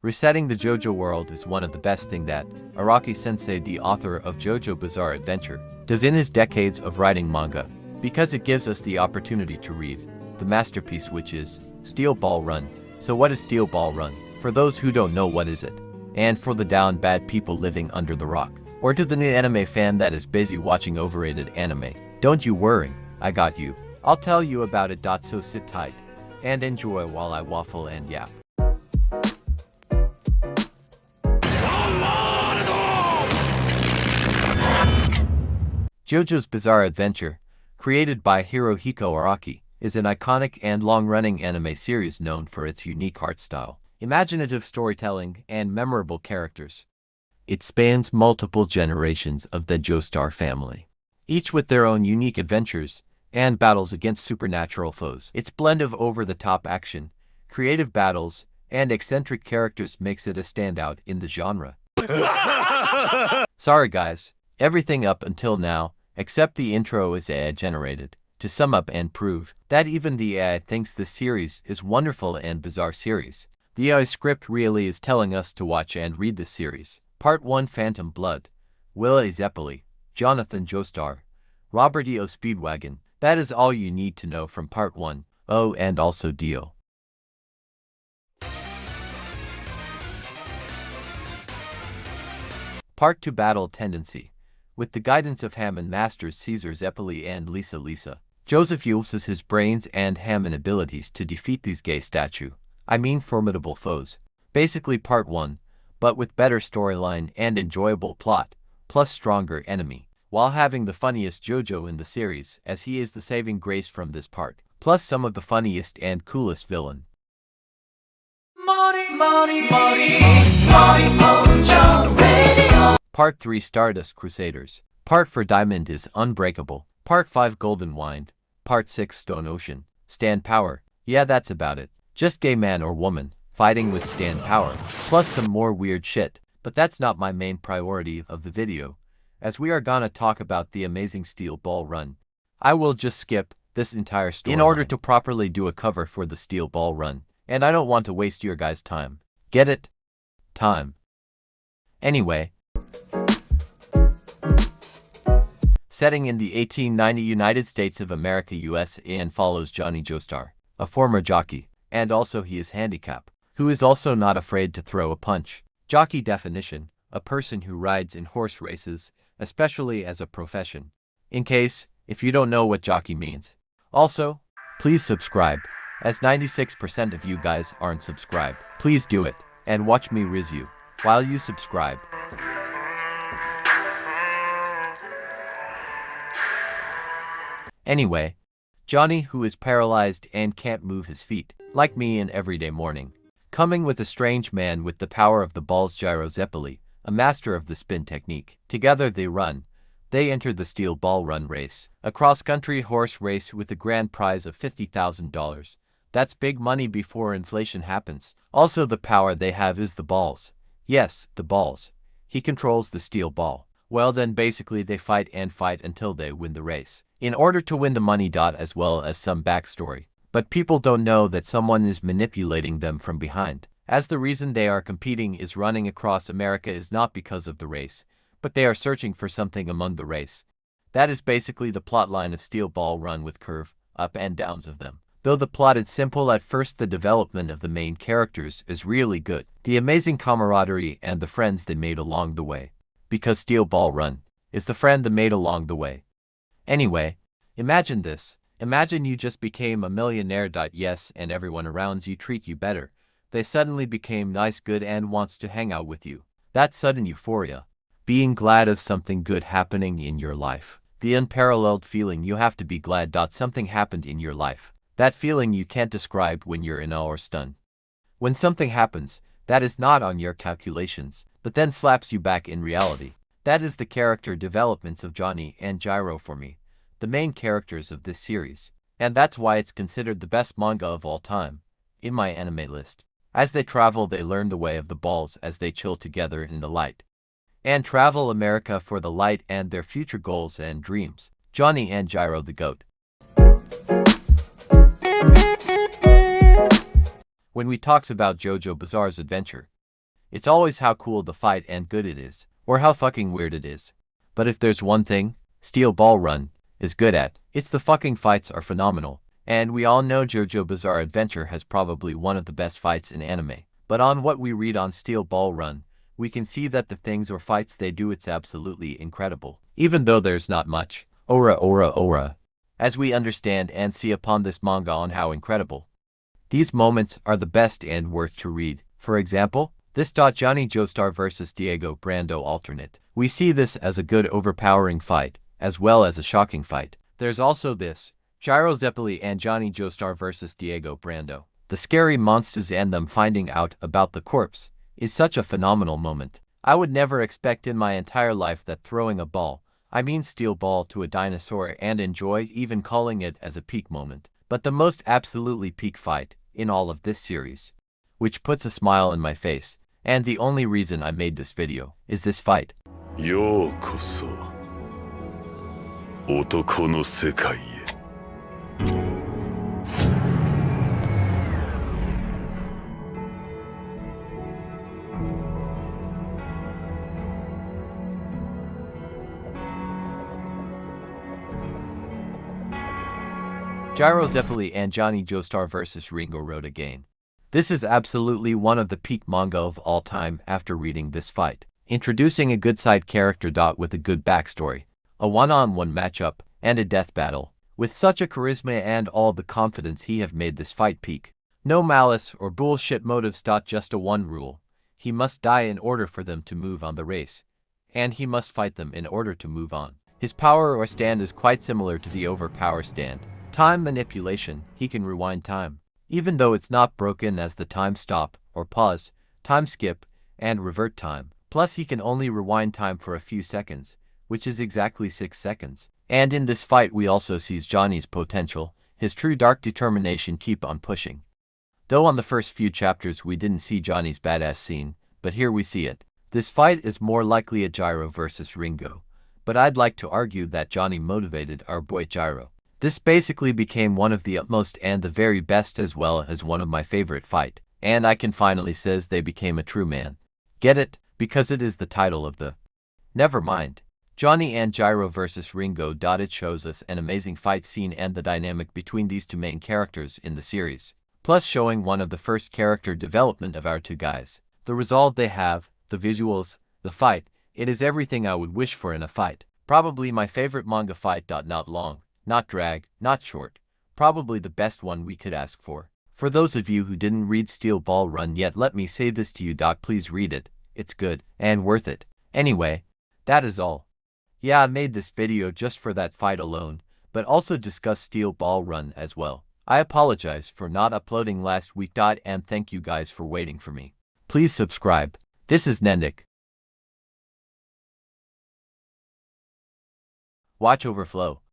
Resetting the JoJo world is one of the best thing that Araki-sensei, the author of JoJo Bizarre Adventure, does in his decades of writing manga, because it gives us the opportunity to read the masterpiece, which is Steel Ball Run. So what is Steel Ball Run? For those who don't know, what is it? And for the down bad people living under the rock, or to the new anime fan that is busy watching overrated anime, don't you worry, I got you. I'll tell you about it. So sit tight and enjoy while I waffle and yap. JoJo's Bizarre Adventure, created by Hirohiko Araki, is an iconic and long-running anime series known for its unique art style, imaginative storytelling, and memorable characters. It spans multiple generations of the Joestar family, each with their own unique adventures and battles against supernatural foes. Its blend of over-the-top action, creative battles, and eccentric characters makes it a standout in the genre. Sorry guys, everything up until now, except the intro, is AI generated, to sum up and prove that even the AI thinks this series is wonderful and bizarre series. The AI script really is telling us to watch and read this series. Part 1: Phantom Blood, Will A. Zeppeli, Jonathan Joestar, Robert E. O. Speedwagon. That is all you need to know from Part 1. Oh, and also Dio. Part 2: Battle Tendency. With the guidance of Hammond Masters Caesar Zeppeli and Lisa, Joseph uses his brains and Hammond abilities to defeat these formidable foes. Basically Part 1, but with better storyline and enjoyable plot, plus stronger enemy, while having the funniest JoJo in the series, as he is the saving grace from this part, plus some of the funniest and coolest villain. Part 3: Stardust Crusaders. Part 4: Diamond is Unbreakable. Part 5: Golden Wind. Part 6: Stone Ocean. Stand Power. Yeah, that's about it. Just gay man or woman fighting with stand power, plus some more weird shit. But that's not my main priority of the video, as we are gonna talk about the amazing Steel Ball Run. I will just skip this entire story in order to properly do a cover for the Steel Ball Run, and I don't want to waste your guys' time. Get it? Time. Anyway, setting in the 1890 United States of America, USA, and follows Johnny Joestar, a former jockey, and also he is handicapped, who is also not afraid to throw a punch. Jockey definition: a person who rides in horse races, especially as a profession. In case, if you don't know what jockey means. Also, please subscribe, as 96% of you guys aren't subscribed. Please do it, and watch me riz you, while you subscribe. Anyway, Johnny, who is paralyzed and can't move his feet, like me in everyday morning, coming with a strange man with the power of the balls, Gyro Zeppeli, a master of the spin technique. Together they run. They enter the Steel Ball Run race, a cross-country horse race with a grand prize of $50,000. That's big money before inflation happens. Also, the power they have is the balls. Yes, the balls. He controls the steel ball. Well then, basically they fight and fight until they win the race, in order to win the money. As well as some backstory. But people don't know that someone is manipulating them from behind, as the reason they are competing is running across America is not because of the race, but they are searching for something among the race. That is basically the plotline of Steel Ball Run, with curve, up and downs of them. Though the plot is simple at first, the development of the main characters is really good. The amazing camaraderie and the friends they made along the way. Because Steel Ball Run is the friend they made along the way. Anyway, imagine this. Imagine you just became a millionaire. Yes, and everyone around you treat you better. They suddenly became nice, good, and wants to hang out with you. That sudden euphoria. Being glad of something good happening in your life. The unparalleled feeling you have to be glad something happened in your life. That feeling you can't describe when you're in awe or stunned. When something happens that is not on your calculations, but then slaps you back in reality. That is the character developments of Johnny and Gyro for me, the main characters of this series. And that's why it's considered the best manga of all time, in my anime list. As they travel, they learn the way of the balls as they chill together in the light. And travel America for the light and their future goals and dreams. Johnny and Gyro the GOAT. When we talks about JoJo Bizarre's Adventure, It's always how cool the fight and good it is, or how fucking weird it is. But if there's one thing Steel Ball Run is good at, it's the fucking fights are phenomenal. And we all know JoJo Bizarre Adventure has probably one of the best fights in anime. But on what we read on Steel Ball Run, we can see that the things or fights they do, it's absolutely incredible. Even though there's not much aura, as we understand and see upon this manga on how incredible these moments are the best and worth to read. For example, this Johnny Joestar vs Diego Brando alternate. We see this as a good overpowering fight, as well as a shocking fight. There's also this Gyro Zeppeli and Johnny Joestar vs Diego Brando. The scary monsters and them finding out about the corpse is such a phenomenal moment. I would never expect in my entire life that throwing a ball, I mean steel ball, to a dinosaur and enjoy even calling it as a peak moment. But the most absolutely peak fight in all of this series, which puts a smile on my face, and the only reason I made this video, is this fight. ようこそ男の世界へ。Gyro Zeppeli and Johnny Joestar vs Ringo Road again. This is absolutely one of the peak manga of all time after reading this fight. Introducing a good side character with a good backstory, a one-on-one matchup, and a death battle. With such a charisma and all the confidence he have made this fight peak. No malice or bullshit motives. Just a one rule. He must die in order for them to move on the race. And he must fight them in order to move on. His power or stand is quite similar to the overpower stand. Time manipulation, he can rewind time, even though it's not broken as the time stop or pause, time skip, and revert time. Plus he can only rewind time for a few seconds, which is exactly 6 seconds. And in this fight we also sees Johnny's potential, his true dark determination keep on pushing. Though on the first few chapters we didn't see Johnny's badass scene, but here we see it. This fight is more likely a Gyro versus Ringo, but I'd like to argue that Johnny motivated our boy Gyro. This basically became one of the utmost and the very best, as well as one of my favorite fight. And I can finally says they became a true man. Get it? Because it is the title of the... Never mind. Johnny and Gyro vs Ringo. It shows us an amazing fight scene and the dynamic between these two main characters in the series. Plus showing one of the first character development of our two guys. The result they have, the visuals, the fight, it is everything I would wish for in a fight. Probably my favorite manga fight. Not long. Not drag, not short, probably the best one we could ask for. For those of you who didn't read Steel Ball Run yet, let me say this to you. Please read it. It's good and worth it. Anyway, that is all. Yeah, I made this video just for that fight alone, but also discuss Steel Ball Run as well. I apologize for not uploading last week. And thank you guys for waiting for me. Please subscribe. This is Nenduk. Watch Overflow.